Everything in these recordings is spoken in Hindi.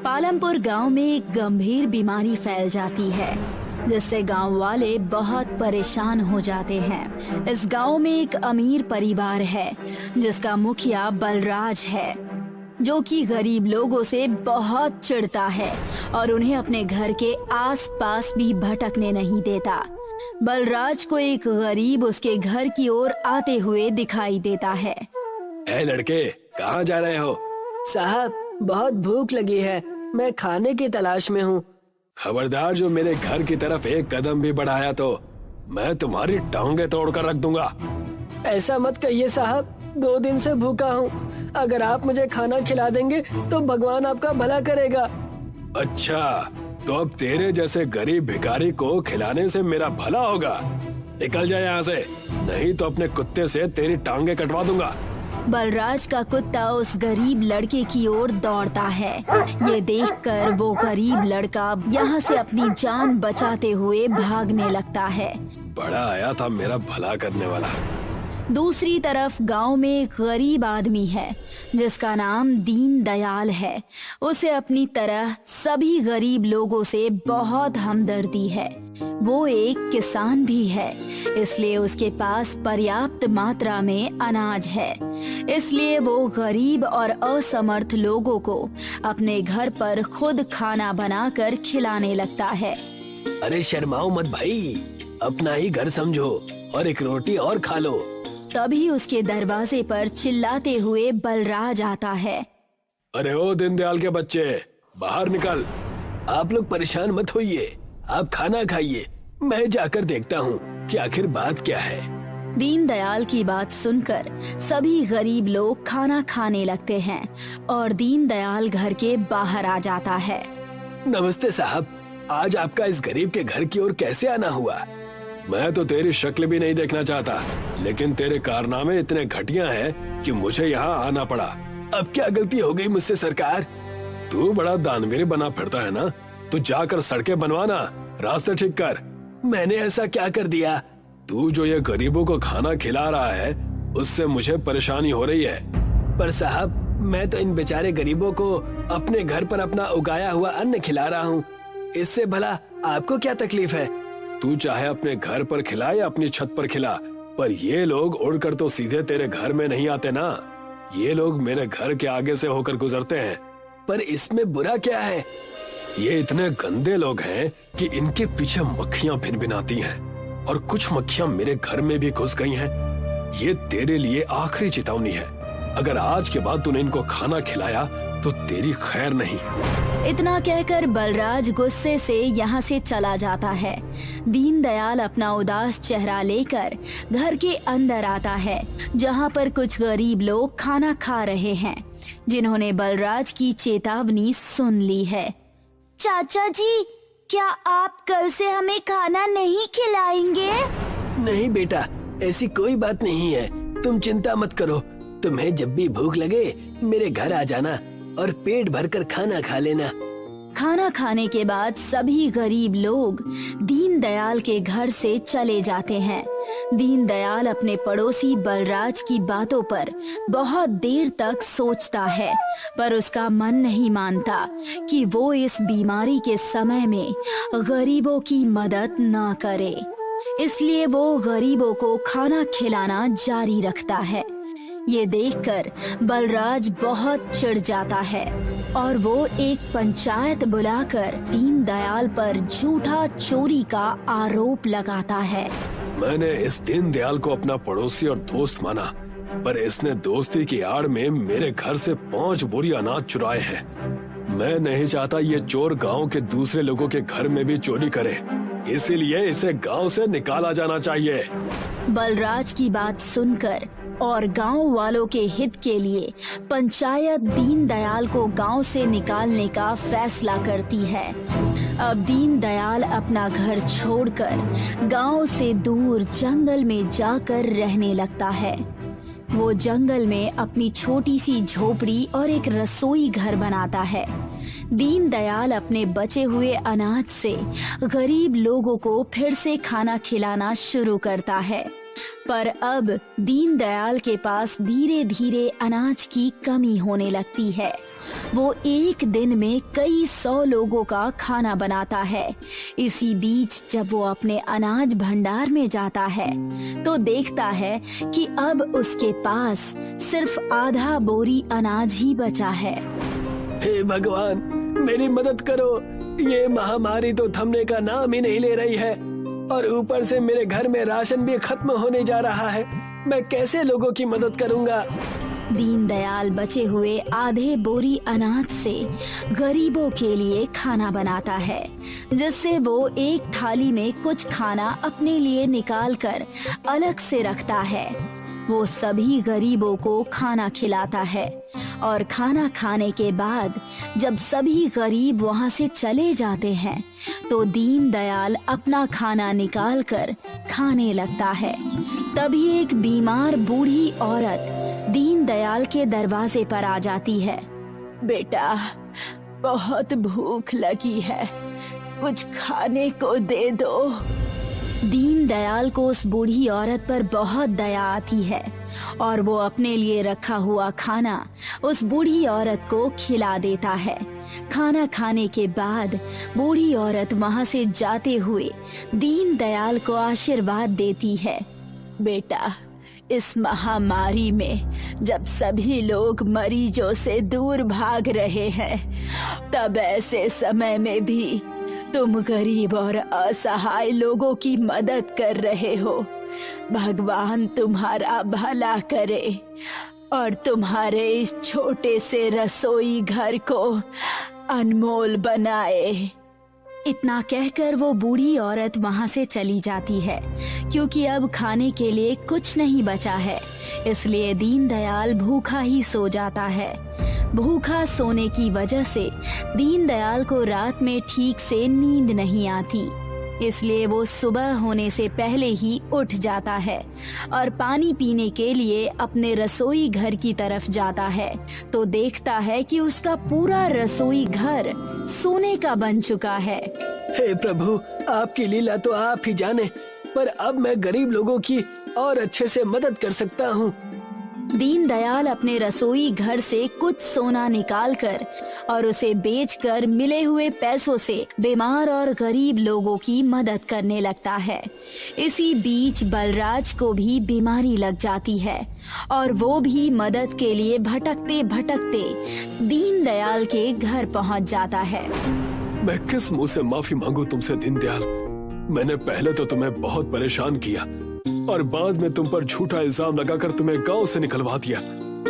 पालमपुर गांव में एक गंभीर बीमारी फैल जाती है जिससे गांव वाले बहुत परेशान हो जाते हैं। इस गांव में एक अमीर परिवार है जिसका मुखिया बलराज है, जो कि गरीब लोगों से बहुत चिढ़ता है और उन्हें अपने घर के आसपास भी भटकने नहीं देता। बलराज को एक गरीब उसके घर की ओर आते हुए दिखाई देता है। ए लड़के, कहाँ जा रहे हो? साहब, बहुत भूख लगी है, मैं खाने की तलाश में हूँ। खबरदार, जो मेरे घर की तरफ एक कदम भी बढ़ाया तो मैं तुम्हारी टांगे तोड़कर रख दूंगा। ऐसा मत कहिए साहब, 2 दिन से भूखा हूँ। अगर आप मुझे खाना खिला देंगे तो भगवान आपका भला करेगा। अच्छा, तो अब तेरे जैसे गरीब भिखारी को खिलाने से मेरा भला होगा? निकल जाए यहाँ से, नहीं तो अपने कुत्ते से तेरी टांगे कटवा दूंगा। बलराज का कुत्ता उस गरीब लड़के की ओर दौड़ता है। ये देखकर वो गरीब लड़का यहाँ से अपनी जान बचाते हुए भागने लगता है। बड़ा आया था मेरा भला करने वाला। दूसरी तरफ गांव में एक गरीब आदमी है जिसका नाम दीन दयाल है। उसे अपनी तरह सभी गरीब लोगों से बहुत हमदर्दी है। वो एक किसान भी है, इसलिए उसके पास पर्याप्त मात्रा में अनाज है। इसलिए वो गरीब और असमर्थ लोगों को अपने घर पर खुद खाना बनाकर खिलाने लगता है। अरे शर्माओ मत भाई, अपना ही घर समझो और एक रोटी और खा लो। तभी उसके दरवाजे पर चिल्लाते हुए बलराज आता है। अरे ओ दीनदयाल के बच्चे, बाहर निकल। आप लोग परेशान मत होइए, आप खाना खाइए, मैं जाकर देखता हूँ कि आखिर बात क्या है। दीनदयाल की बात सुनकर सभी गरीब लोग खाना खाने लगते हैं और दीनदयाल घर के बाहर आ जाता है। नमस्ते साहब, आज आपका इस गरीब के घर की ओर कैसे आना हुआ? मैं तो तेरी शक्ल भी नहीं देखना चाहता, लेकिन तेरे कारनामे इतने घटिया हैं कि मुझे यहाँ आना पड़ा। अब क्या गलती हो गई मुझसे सरकार? तू बड़ा दानवीर बना फिरता है ना, तू जाकर सड़कें बनवाना, रास्ते ठीक कर। मैंने ऐसा क्या कर दिया? तू जो ये गरीबों को खाना खिला रहा है उससे मुझे परेशानी हो रही है। पर साहब, मैं तो इन बेचारे गरीबों को अपने घर पर अपना उगाया हुआ अन्न खिला रहा हूँ, इससे भला आपको क्या तकलीफ है? तू चाहे अपने घर पर खिला या अपनी छत पर खिला, पर ये लोग उड़कर तो सीधे तेरे घर में नहीं आते ना। ये लोग मेरे घर के आगे से होकर गुजरते हैं। पर इसमें बुरा क्या है? ये इतने गंदे लोग हैं कि इनके पीछे मक्खियां भिनभिनाती हैं और कुछ मक्खियां मेरे घर में भी घुस गई हैं। ये तेरे लिए आखिरी चेतावनी है। अगर आज के बाद तूने इनको खाना खिलाया तो तेरी खैर नहीं। इतना कहकर बलराज गुस्से से यहाँ से चला जाता है। दीनदयाल अपना उदास चेहरा लेकर घर के अंदर आता है, जहाँ पर कुछ गरीब लोग खाना खा रहे हैं, जिन्होंने बलराज की चेतावनी सुन ली है। चाचा जी, क्या आप कल से हमें खाना नहीं खिलाएंगे? नहीं बेटा, ऐसी कोई बात नहीं है, तुम चिंता मत करो। तुम्हें जब भी भूख लगे मेरे घर आ जाना और पेट भरकर खाना खा लेना। खाना खाने के बाद सभी गरीब लोग दीनदयाल के घर से चले जाते हैं। दीनदयाल अपने पड़ोसी बलराज की बातों पर बहुत देर तक सोचता है, पर उसका मन नहीं मानता कि वो इस बीमारी के समय में गरीबों की मदद ना करे। इसलिए वो गरीबों को खाना खिलाना जारी रखता है। ये देखकर बलराज बहुत चिढ़ जाता है और वो एक पंचायत बुलाकर दीनदयाल पर झूठा चोरी का आरोप लगाता है। मैंने इस दीनदयाल को अपना पड़ोसी और दोस्त माना, पर इसने दोस्ती की आड़ में मेरे घर से 5 बोरी अनाज चुराए हैं। मैं नहीं चाहता ये चोर गांव के दूसरे लोगों के घर में भी चोरी करे, इसीलिए इसे गांव से निकाला जाना चाहिए। बलराज की बात सुनकर और गांव वालों के हित के लिए पंचायत दीनदयाल को गांव से निकालने का फैसला करती है। अब दीनदयाल अपना घर छोड़कर गांव से दूर जंगल में जाकर रहने लगता है। वो जंगल में अपनी छोटी सी झोपड़ी और एक रसोई घर बनाता है। दीनदयाल अपने बचे हुए अनाज से गरीब लोगों को फिर से खाना खिलाना शुरू करता है, पर अब दीनदयाल के पास धीरे धीरे अनाज की कमी होने लगती है। वो एक दिन में कई 100 लोगों का खाना बनाता है। इसी बीच जब वो अपने अनाज भंडार में जाता है तो देखता है कि अब उसके पास सिर्फ आधा बोरी अनाज ही बचा है। हे भगवान, मेरी मदद करो। ये महामारी तो थमने का नाम ही नहीं ले रही है और ऊपर से मेरे घर में राशन भी खत्म होने जा रहा है। मैं कैसे लोगों की मदद करूंगा? दीनदयाल बचे हुए आधे बोरी अनाज से गरीबों के लिए खाना बनाता है, जिससे वो एक थाली में कुछ खाना अपने लिए निकालकर अलग से रखता है। वो सभी गरीबों को खाना खिलाता है और खाना खाने के बाद जब सभी गरीब वहाँ से चले जाते हैं तो दीनदयाल अपना खाना निकालकर खाने लगता है। तभी एक बीमार बूढ़ी औरत दीनदयाल के दरवाजे पर आ जाती है। बेटा, बहुत भूख लगी है, कुछ खाने को दे दो। दीनदयाल को उस बूढ़ी औरत पर बहुत दया आती है और वो अपने लिए रखा हुआ खाना उस बूढ़ी औरत को खिला देता है। खाना खाने के बाद बूढ़ी औरत वहाँ से जाते हुए दीनदयाल को आशीर्वाद देती है। बेटा, इस महामारी में जब सभी लोग मरीजों से दूर भाग रहे हैं, तब ऐसे समय में भी तुम गरीब और असहाय लोगों की मदद कर रहे हो। भगवान तुम्हारा भला करे और तुम्हारे इस छोटे से रसोई घर को अनमोल बनाए। इतना कहकर वो बूढ़ी औरत वहाँ से चली जाती है, क्योंकि अब खाने के लिए कुछ नहीं बचा है। इसलिए दीनदयाल भूखा ही सो जाता है। भूखा सोने की वजह से दीनदयाल को रात में ठीक से नींद नहीं आती, इसलिए वो सुबह होने से पहले ही उठ जाता है और पानी पीने के लिए अपने रसोई घर की तरफ जाता है तो देखता है कि उसका पूरा रसोई घर सोने का बन चुका है। हे प्रभु, आपकी लीला तो आप ही जाने, पर अब मैं गरीब लोगों की और अच्छे से मदद कर सकता हूँ। दीनदयाल अपने रसोई घर से कुछ सोना निकालकर और उसे बेचकर मिले हुए पैसों से बीमार और गरीब लोगों की मदद करने लगता है। इसी बीच बलराज को भी बीमारी लग जाती है और वो भी मदद के लिए भटकते भटकते दीनदयाल के घर पहुंच जाता है। मैं किस मुंह से माफी मांगू तुमसे दीनदयाल। मैंने पहले तो तुम्हें बहुत परेशान किया और बाद में तुम पर झूठा इल्जाम लगाकर तुम्हें गांव से निकलवा दिया।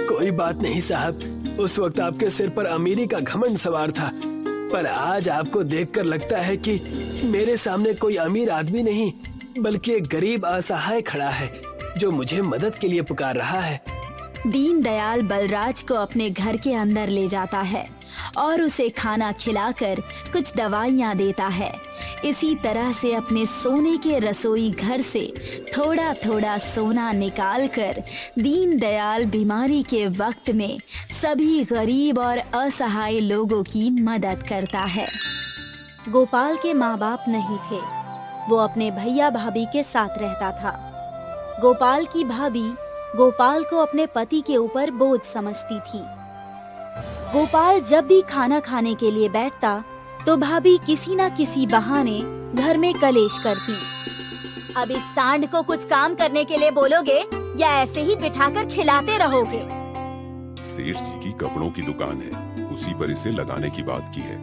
कोई बात नहीं साहब, उस वक्त आपके सिर पर अमीरी का घमंड सवार था, पर आज आपको देखकर लगता है कि मेरे सामने कोई अमीर आदमी नहीं बल्कि एक गरीब असहाय खड़ा है जो मुझे मदद के लिए पुकार रहा है। दीनदयाल बलराज को अपने घर के अंदर ले जाता है और उसे खाना खिलाकर कुछ दवाइयाँ देता है। इसी तरह से अपने सोने के रसोई घर से थोड़ा थोड़ा सोना निकालकर दीनदयाल बीमारी के वक्त में सभी गरीब और असहाय लोगों की मदद करता है। गोपाल के माँ बाप नहीं थे, वो अपने भैया भाभी के साथ रहता था। गोपाल की भाभी गोपाल को अपने पति के ऊपर बोझ समझती थी। गोपाल जब भी खाना खाने के लिए बैठता तो भाभी किसी न किसी बहाने घर में कलेश करती। अब इस सांड को कुछ काम करने के लिए बोलोगे या ऐसे ही बिठाकर खिलाते रहोगे? सेठ जी की कपड़ों की दुकान है, उसी पर इसे लगाने की बात की है।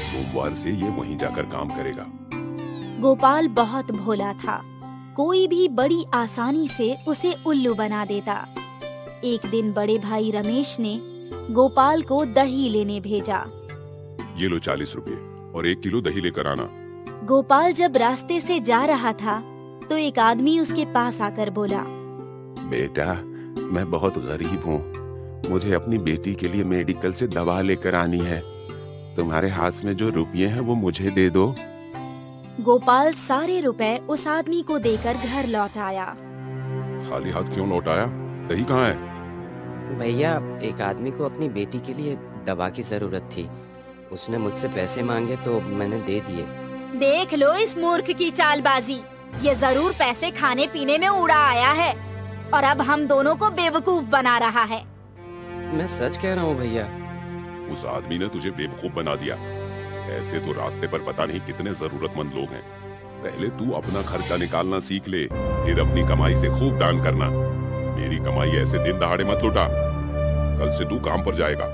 सोमवार से ये वहीं जाकर काम करेगा। गोपाल बहुत भोला था, कोई भी बड़ी आसानी से उसे उल्लू बना देता। एक दिन बड़े भाई रमेश ने गोपाल को दही लेने भेजा। ये लो 40 रुपए और 1 किलो दही लेकर आना। गोपाल जब रास्ते से जा रहा था तो एक आदमी उसके पास आकर बोला, बेटा, मैं बहुत गरीब हूँ, मुझे अपनी बेटी के लिए मेडिकल से दवा लेकर आनी है। तुम्हारे हाथ में जो रुपये हैं वो मुझे दे दो। गोपाल सारे रुपए उस आदमी को देकर घर लौट आया। खाली हाथ क्यों लौट आया? दही कहाँ है? भैया, एक आदमी को अपनी बेटी के लिए दवा की जरूरत थी, उसने मुझसे पैसे मांगे तो मैंने दे दिए। देख लो इस मूर्ख की चालबाजी, ये जरूर पैसे खाने पीने में उड़ा आया है और अब हम दोनों को बेवकूफ बना रहा है। मैं सच कह रहा हूँ भैया। उस आदमी ने तुझे बेवकूफ बना दिया। ऐसे तो रास्ते पर पता नहीं कितने जरूरतमंद लोग हैं। पहले तू अपना खर्चा निकालना सीख ले, फिर अपनी कमाई से खूब दान करना। मेरी कमाई ऐसे दिन दहाड़े मत लुटा। कल से तू काम पर जाएगा।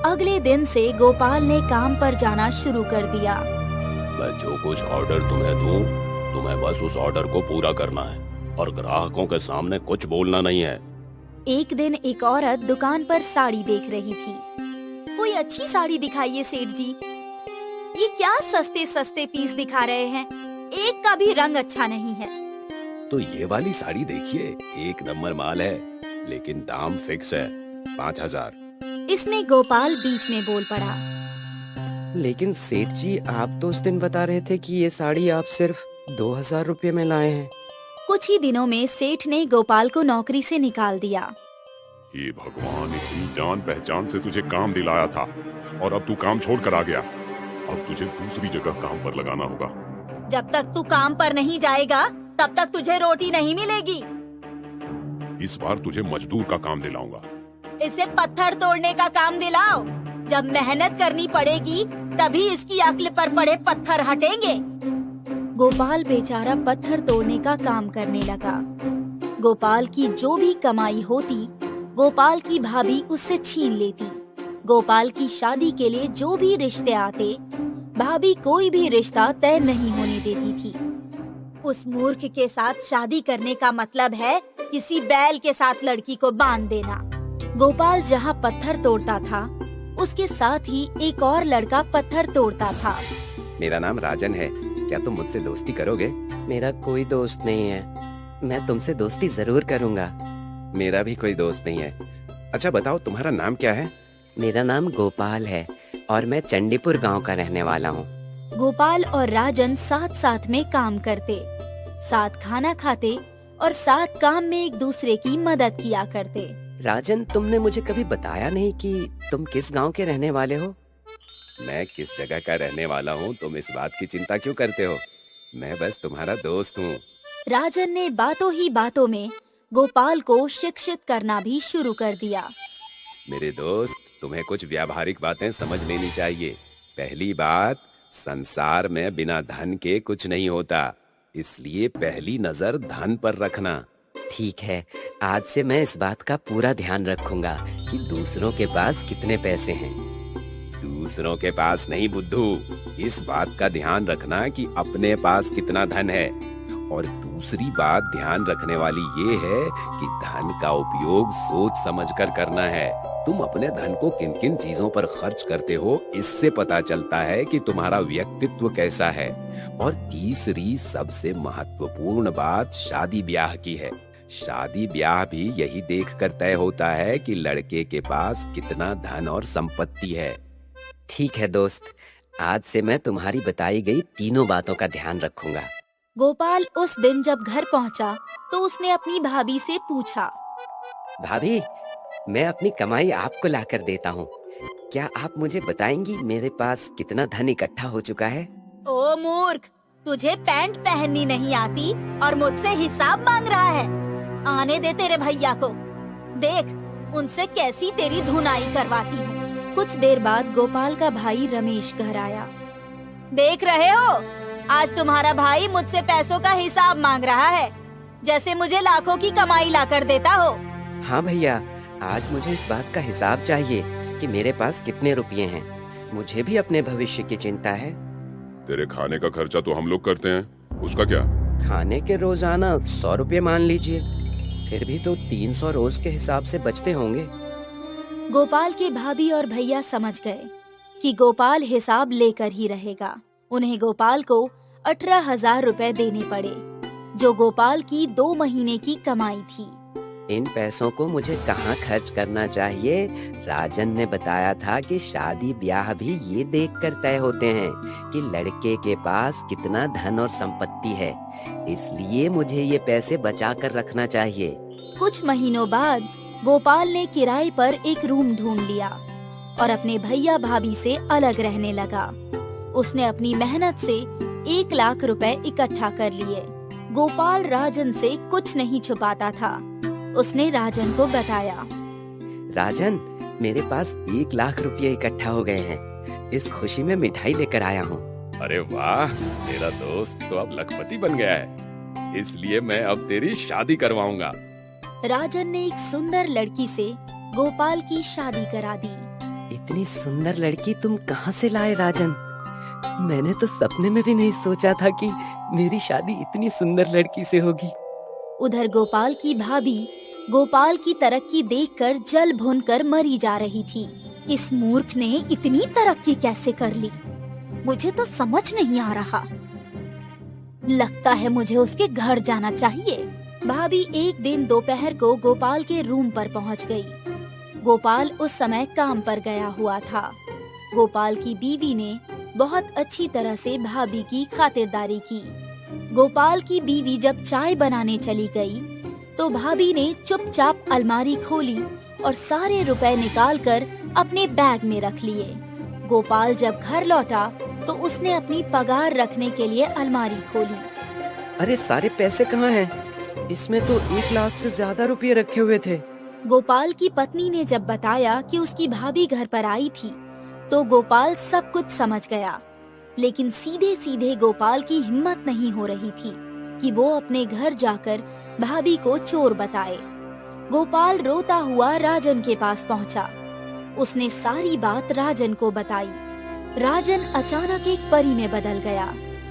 अगले दिन से गोपाल ने काम पर जाना शुरू कर दिया। मैं जो कुछ ऑर्डर तुम्हें दूं, तुम्हें बस उस ऑर्डर को पूरा करना है और ग्राहकों के सामने कुछ बोलना नहीं है। एक दिन एक औरत दुकान पर साड़ी देख रही थी। कोई अच्छी साड़ी दिखाइए सेठ जी। ये क्या सस्ते सस्ते पीस दिखा रहे हैं, एक का भी रंग अच्छा नहीं है। तो ये वाली साड़ी देखिए, एक नंबर माल है, लेकिन दाम फिक्स है 5000। इसमें गोपाल बीच में बोल पड़ा। लेकिन सेठ जी, आप तो उस दिन बता रहे थे कि ये साड़ी आप सिर्फ 2000 रुपये में लाए हैं। कुछ ही दिनों में सेठ ने गोपाल को नौकरी से निकाल दिया। हे भगवान, इतनी जान पहचान से तुझे काम दिलाया था और अब तू काम छोड़ कर आ गया। अब तुझे दूसरी जगह काम पर लगाना होगा। जब तक तू काम पर नहीं जाएगा तब तक तुझे रोटी नहीं मिलेगी। इस बार तुझे मजदूर का काम दिलाऊंगा। इसे पत्थर तोड़ने का काम दिलाओ। जब मेहनत करनी पड़ेगी तभी इसकी अक्ल पर पड़े पत्थर हटेंगे। गोपाल बेचारा पत्थर तोड़ने का काम करने लगा। गोपाल की जो भी कमाई होती गोपाल की भाभी उससे छीन लेती। गोपाल की शादी के लिए जो भी रिश्ते आते भाभी कोई भी रिश्ता तय नहीं होने देती थी। उस मूर्ख के साथ शादी करने का मतलब है किसी बैल के साथ लड़की को बांध देना। गोपाल जहाँ पत्थर तोड़ता था उसके साथ ही एक और लड़का पत्थर तोड़ता था। मेरा नाम राजन है, क्या तुम मुझसे दोस्ती करोगे? मेरा कोई दोस्त नहीं है। मैं तुमसे दोस्ती जरूर करूँगा। मेरा भी कोई दोस्त नहीं है। अच्छा बताओ, तुम्हारा नाम क्या है? मेरा नाम गोपाल है और मैं चंडीपुर गांव का रहने वाला हूँ। गोपाल और राजन साथ साथ में काम करते, साथ खाना खाते और साथ काम में एक दूसरे की मदद किया करते। राजन, तुमने मुझे कभी बताया नहीं कि तुम किस गांव के रहने वाले हो? मैं किस जगह का रहने वाला हूँ तुम इस बात की चिंता क्यों करते हो? मैं बस तुम्हारा दोस्त हूँ। राजन ने बातों ही बातों में गोपाल को शिक्षित करना भी शुरू कर दिया। मेरे दोस्त, तुम्हें कुछ व्यावहारिक बातें समझ लेनी चाहिए। पहली बात, संसार में बिना धन के कुछ नहीं होता, इसलिए पहली नजर धन पर रखना। ठीक है, आज से मैं इस बात का पूरा ध्यान रखूंगा कि दूसरों के पास कितने पैसे हैं। दूसरों के पास नहीं बुद्धू, इस बात का ध्यान रखना कि अपने पास कितना धन है। और दूसरी बात ध्यान रखने वाली ये है कि धन का उपयोग सोच समझकर करना है। तुम अपने धन को किन किन चीजों पर खर्च करते हो, इससे पता चलता है कि तुम्हारा व्यक्तित्व कैसा है। और तीसरी सबसे महत्वपूर्ण बात शादी ब्याह की है। शादी ब्याह भी यही देखकर तय होता है कि लड़के के पास कितना धन और संपत्ति है। ठीक है दोस्त, आज से मैं तुम्हारी बताई गई तीनों बातों का ध्यान रखूंगा। गोपाल उस दिन जब घर पहुंचा तो उसने अपनी भाभी से पूछा, भाभी, मैं अपनी कमाई आपको लाकर देता हूँ। क्या आप मुझे बताएंगी मेरे पास कितना धन इकट्ठा हो चुका है? ओ मूर्ख, तुझे पैंट पहननी नहीं आती और मुझसे हिसाब मांग रहा है। आने दे तेरे भैया को, देख उनसे कैसी तेरी धुनाई करवाती हूँ। कुछ देर बाद गोपाल का भाई रमेश घर आया। देख रहे हो, आज तुम्हारा भाई मुझसे पैसों का हिसाब मांग रहा है, जैसे मुझे लाखों की कमाई लाकर देता हो। हाँ भैया, आज मुझे इस बात का हिसाब चाहिए कि मेरे पास कितने रुपए हैं। मुझे भी अपने भविष्य की चिंता है। तेरे खाने का खर्चा तो हम लोग करते हैं, उसका क्या? खाने के रोजाना 100 रुपये मान लीजिए, फिर भी तो 300 रोज के हिसाब से बचते होंगे। गोपाल के भाभी और भैया समझ गए कि गोपाल हिसाब लेकर ही रहेगा। उन्हें गोपाल को 18,000 रुपए देने पड़े, जो गोपाल की 2 महीने की कमाई थी। इन पैसों को मुझे कहाँ खर्च करना चाहिए? राजन ने बताया था कि शादी ब्याह भी ये देखकर तय होते हैं कि लड़के के पास कितना धन और संपत्ति है, इसलिए मुझे ये पैसे बचा कर रखना चाहिए। कुछ महीनों बाद गोपाल ने किराए पर एक रूम ढूंढ लिया और अपने भैया भाभी से अलग रहने लगा। उसने अपनी मेहनत से 1 लाख रुपए इकट्ठा कर लिए। गोपाल राजन से कुछ नहीं छुपाता था। उसने राजन को बताया, राजन, मेरे पास 1 लाख रुपए इकट्ठा हो गए हैं। इस खुशी में मिठाई लेकर आया हूँ। अरे वाह, मेरा दोस्त तो अब लखपति बन गया है, इसलिए मैं अब तेरी शादी करवाऊंगा। राजन ने एक सुंदर लड़की से गोपाल की शादी करा दी। इतनी सुंदर लड़की तुम कहाँ से लाए राजन? मैंने तो सपने में भी नहीं सोचा था कि मेरी शादी इतनी सुंदर लड़की से होगी। उधर गोपाल की भाभी गोपाल की तरक्की देखकर जल भुनकर मरी जा रही थी। इस मूर्ख ने इतनी तरक्की कैसे कर ली, मुझे तो समझ नहीं आ रहा। लगता है मुझे उसके घर जाना चाहिए। भाभी एक दिन दोपहर को गोपाल के रूम पर पहुंच गई। गोपाल उस समय काम पर गया हुआ था। गोपाल की बीवी ने बहुत अच्छी तरह से भाभी की खातिरदारी की। गोपाल की बीवी जब चाय बनाने चली गई तो भाभी ने चुपचाप अलमारी खोली और सारे रुपए निकालकर अपने बैग में रख लिए। गोपाल जब घर लौटा तो उसने अपनी पगार रखने के लिए अलमारी खोली। अरे सारे पैसे कहाँ हैं? इसमें तो 1 लाख से ज्यादा रुपए रखे हुए थे। गोपाल की पत्नी ने जब बताया कि उसकी भाभी घर पर आई थी तो गोपाल सब कुछ समझ गया, लेकिन सीधे सीधे गोपाल की हिम्मत नहीं हो रही थी कि वो अपने घर जाकर भाभी को चोर बताए। गोपाल रोता हुआ राजन के पास पहुंचा। उसने सारी बात राजन को बताई। राजन अचानक एक परी में बदल गया।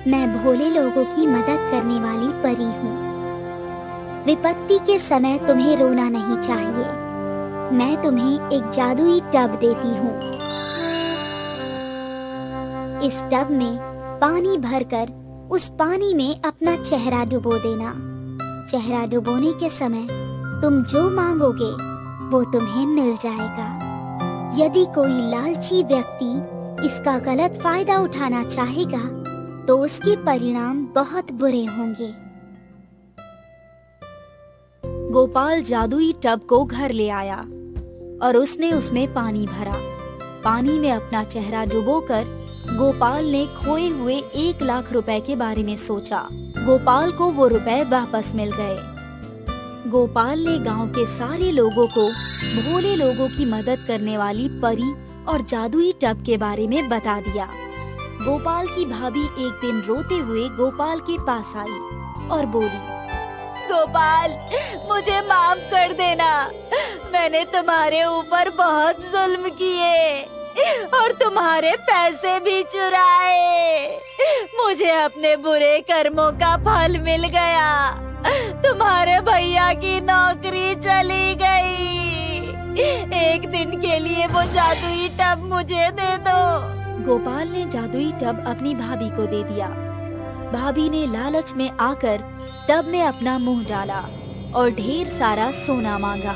मैं भोले लोगों की मदद करने वाली परी हूँ। विपत्ति के समय तुम्हें रोना नहीं चाहिए। मैं तुम्हें एक जादुई टब देती हूँ। इस टब में पानी भरकर उस पानी में अपना चेहरा डुबो देना। चेहरा डुबोने के समय तुम जो मांगोगे वो तुम्हें मिल जाएगा। यदि कोई लालची व्यक्ति इसका गलत फायदा उठाना चाहेगा तो उसके परिणाम बहुत बुरे होंगे। गोपाल जादुई टब को घर ले आया और उसने उसमें पानी भरा। पानी में अपना चेहरा डुबोकर गोपाल ने खोए हुए 1 लाख रुपए के बारे में सोचा। गोपाल को वो रुपए वापस मिल गए। गोपाल ने गांव के सारे लोगों को भोले लोगों की मदद करने वाली परी और जादुई टब के बारे में बता दिया। गोपाल की भाभी एक दिन रोते हुए गोपाल के पास आई और बोली, गोपाल, मुझे माफ कर देना। मैंने तुम्हारे ऊपर बहुत जुल्म किए और तुम्हारे पैसे भी चुराए। मुझे अपने बुरे कर्मों का फल मिल गया। तुम्हारे भैया की नौकरी चली गई। एक दिन के लिए वो जादुई टब मुझे दे दो। गोपाल ने जादुई टब अपनी भाभी को दे दिया। भाभी ने लालच में आकर टब में अपना मुंह डाला और ढेर सारा सोना मांगा।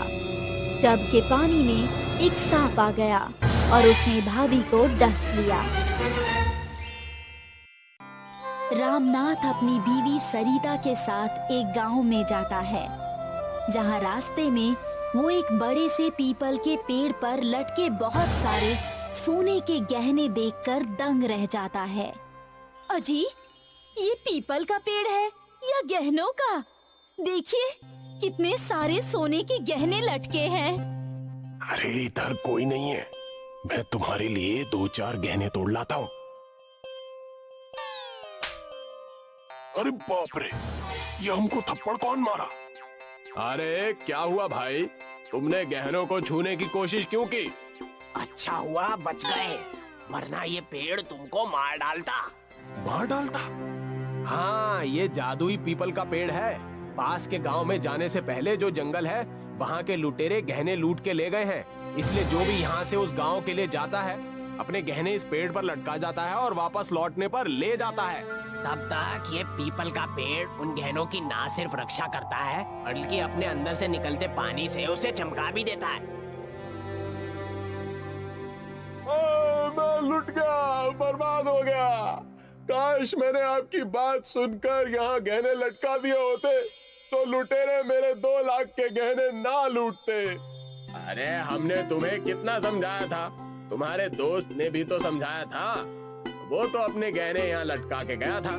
टब के पानी में एक सांप आ गया और उसने भाभी को डस लिया। रामनाथ अपनी बीवी सरिता के साथ एक गांव में जाता है, जहां रास्ते में वो एक बड़े से पीपल के पेड़ पर लटके बहुत सारे सोने के गहने देखकर दंग रह जाता है। अजी, ये पीपल का पेड़ है या गहनों का? देखिए कितने सारे सोने के गहने लटके हैं। अरे इधर कोई नहीं है, मैं तुम्हारे लिए 2-4 गहने तोड़ लाता हूँ। अरे बाप रे, ये हमको थप्पड़ कौन मारा? अरे क्या हुआ भाई, तुमने गहनों को छूने की कोशिश क्यों की? अच्छा हुआ बच गए, वरना ये पेड़ तुमको मार डालता। मार डालता? हाँ, ये जादुई पीपल का पेड़ है। पास के गांव में जाने से पहले जो जंगल है वहाँ के लुटेरे गहने लूट के ले गए हैं। इसलिए जो भी यहाँ से उस गांव के लिए जाता है अपने गहने इस पेड़ पर लटका जाता है और वापस लौटने पर ले जाता है। तब तक ये पीपल का पेड़ उन गहनों की ना सिर्फ रक्षा करता है बल्कि अपने अंदर से निकलते पानी से उसे चमका भी देता है। मैं लुट गया, बर्बाद हो गया। काश मैंने आपकी बात सुनकर यहाँ गहने लटका दिए होते तो लुटेरे मेरे 2 लाख के गहने ना लूटते। अरे हमने तुम्हें कितना समझाया था, तुम्हारे दोस्त ने भी तो समझाया था। वो तो अपने गहने यहाँ लटका के गया था।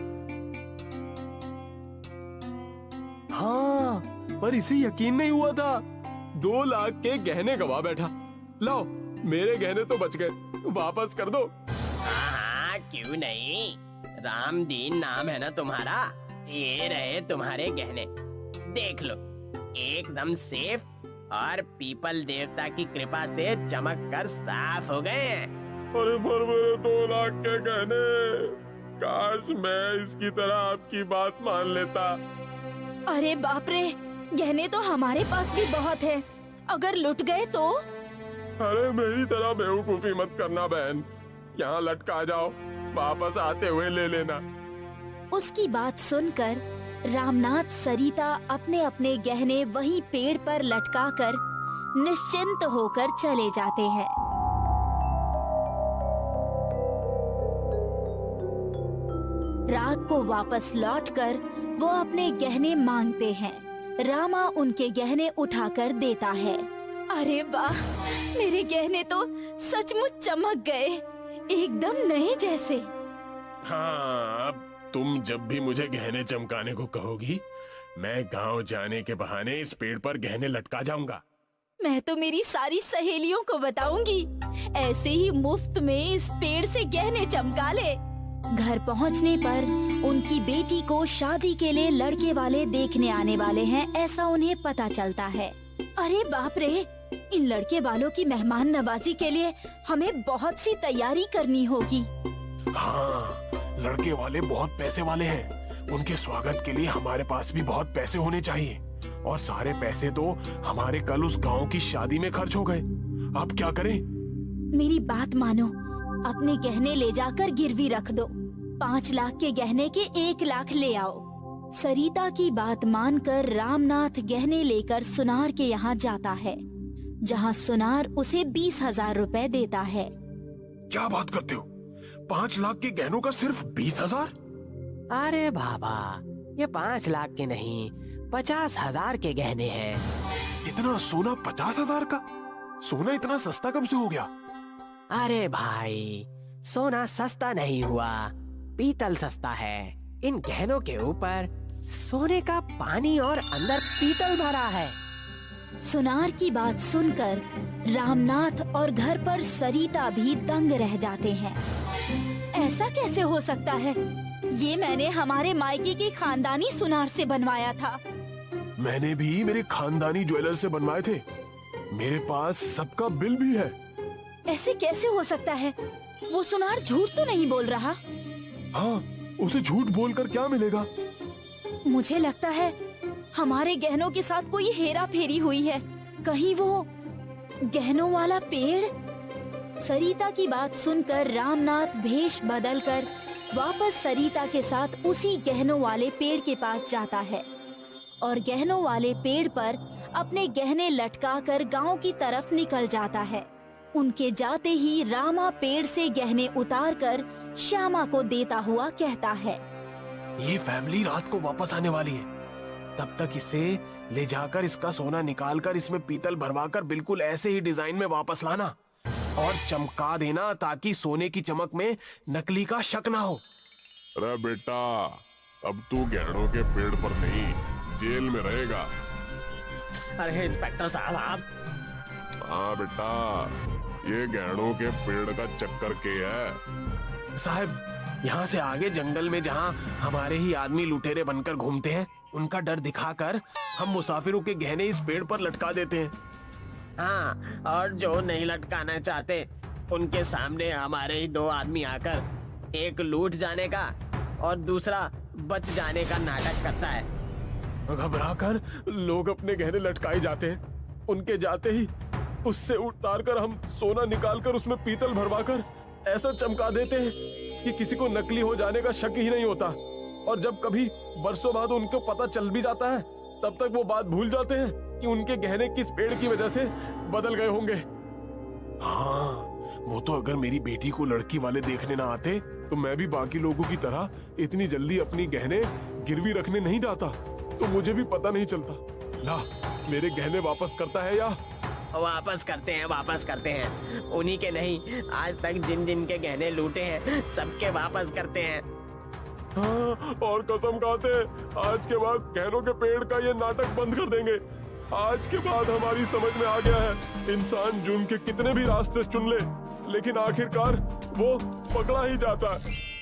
हाँ, पर इसे यकीन नहीं हुआ था। 2 लाख के गहने गवा बैठा। लो मेरे गहने तो बच गए, वापस कर दो। हाँ, क्यों नहीं। रामदीन नाम है ना तुम्हारा, ये रहे तुम्हारे गहने, देख लो, एकदम सेफ और पीपल देवता की कृपा से चमक कर साफ हो गए हैं। अरे पर मेरे 2 लाख के गहने, काश मैं इसकी तरह आपकी बात मान लेता। अरे बाप रे, गहने तो हमारे पास भी बहुत है, अगर लुट गए तो? अरे मेरी तरह बेवकूफी मत करना बहन, यहाँ लटका जाओ, वापस आते हुए ले लेना। उसकी बात सुनकर रामनाथ सरिता अपने अपने गहने वहीं पेड़ पर लटकाकर निश्चिंत होकर चले जाते हैं। रात को वापस लौटकर वो अपने गहने मांगते हैं। रामा उनके गहने उठाकर देता है। अरे वाह, मेरे गहने तो सचमुच चमक गए, एकदम नए जैसे। हाँ, अब तुम जब भी मुझे गहने चमकाने को कहोगी, मैं गांव जाने के बहाने इस पेड़ पर गहने लटका जाऊंगा। मैं तो मेरी सारी सहेलियों को बताऊंगी, ऐसे ही मुफ्त में इस पेड़ से गहने चमका ले। घर पहुंचने पर उनकी बेटी को शादी के लिए लड़के वाले देखने आने वाले हैं, ऐसा उन्हें पता चलता है। अरे बाप रे, इन लड़के वालों की मेहमान नवाजी के लिए हमें बहुत सी तैयारी करनी होगी। हाँ, लड़के वाले बहुत पैसे वाले हैं, उनके स्वागत के लिए हमारे पास भी बहुत पैसे होने चाहिए, और सारे पैसे तो हमारे कल उस गांव की शादी में खर्च हो गए। अब क्या करें? मेरी बात मानो, अपने गहने ले जाकर गिरवी रख दो। 5 लाख के गहने के 1 लाख ले आओ। सरिता की बात मानकर रामनाथ गहने लेकर सुनार के यहाँ जाता है, जहाँ सुनार उसे 20,000 रुपए देता है। क्या बात करते हो? 5 लाख के गहनों का सिर्फ 20,000? अरे बाबा, ये 5 लाख के नहीं, 50,000 के गहने हैं। इतना सोना 50,000 का? सोना इतना सस्ता कब से हो गया? अरे भाई, सोना सस्ता नहीं हुआ, पीतल सस्ता है। इन गहनों के ऊपर सोने का पानी और अंदर पीतल भरा है। सुनार की बात सुनकर रामनाथ और घर पर सरिता भी दंग रह जाते हैं। ऐसा कैसे हो सकता है? ये मैंने हमारे मायके की खानदानी सुनार से बनवाया था। मैंने भी मेरे खानदानी ज्वेलर से बनवाए थे, मेरे पास सबका बिल भी है। ऐसे कैसे हो सकता है? वो सुनार झूठ तो नहीं बोल रहा? हाँ, उसे झूठ बोलकर क्या मिलेगा? मुझे लगता है हमारे गहनों के साथ कोई हेरा फेरी हुई है। कहीं वो गहनों वाला पेड़? सरिता की बात सुनकर रामनाथ भेष बदलकर वापस सरिता के साथ उसी गहनों वाले पेड़ के पास जाता है और गहनों वाले पेड़ पर अपने गहने लटकाकर गांव की तरफ निकल जाता है। उनके जाते ही रामा पेड़ से गहने उतारकर श्यामा को देता हुआ कहता है, ये फैमिली रात को वापस आने वाली है, तब तक इसे ले जाकर इसका सोना निकालकर इसमें पीतल भरवाकर बिल्कुल ऐसे ही डिजाइन में वापस लाना और चमका देना, ताकि सोने की चमक में नकली का शक ना हो। अरे बेटा, अब तू गहनों के पेड़ पर नहीं, जेल में रहेगा। अरे इंस्पेक्टर साहब, आप? हाँ बेटा, ये गहनों के पेड़ का चक्कर क्या है? साहब, यहाँ से आगे जंगल में जहाँ हमारे ही आदमी लुटेरे बनकर घूमते हैं, उनका डर दिखाकर हम मुसाफिरों के गहने इस पेड़ पर लटका देते हैं। हाँ, और जो नहीं लटकाना चाहते उनके सामने हमारे ही 2 आदमी आकर एक लूट जाने का और दूसरा बच जाने का नाटक करता है। घबराकर लोग अपने गहने लटकाए जाते हैं, उनके जाते ही उससे उतारकर हम सोना निकालकर उसमें पीतल भरवाकर ऐसा चमका देते हैं कि किसी को नकली हो जाने का शक ही नहीं होता। और जब कभी बरसों बाद उनको पता चल भी जाता है, तब तक वो बात भूल जाते हैं कि उनके गहने किस पेड़ की वजह से बदल गए होंगे। हाँ, वो तो अगर मेरी बेटी को लड़की वाले देखने ना आते तो मैं भी बाकी लोगों की तरह इतनी जल्दी अपनी गहने गिरवी रखने नहीं जाता, तो मुझे भी पता नहीं चलता। ला, मेरे गहने वापस करता है या? वापस करते हैं। उन्हीं के नहीं, आज तक जिन जिन के गहने लूटे हैं सबके वापस करते हैं। हाँ, और कसम खाते हैं, आज के बाद गहनों के पेड़ का ये नाटक बंद कर देंगे। आज के बाद हमारी समझ में आ गया है, इंसान जुर्म के कितने भी रास्ते चुन ले, लेकिन आखिरकार वो पकड़ा ही जाता है।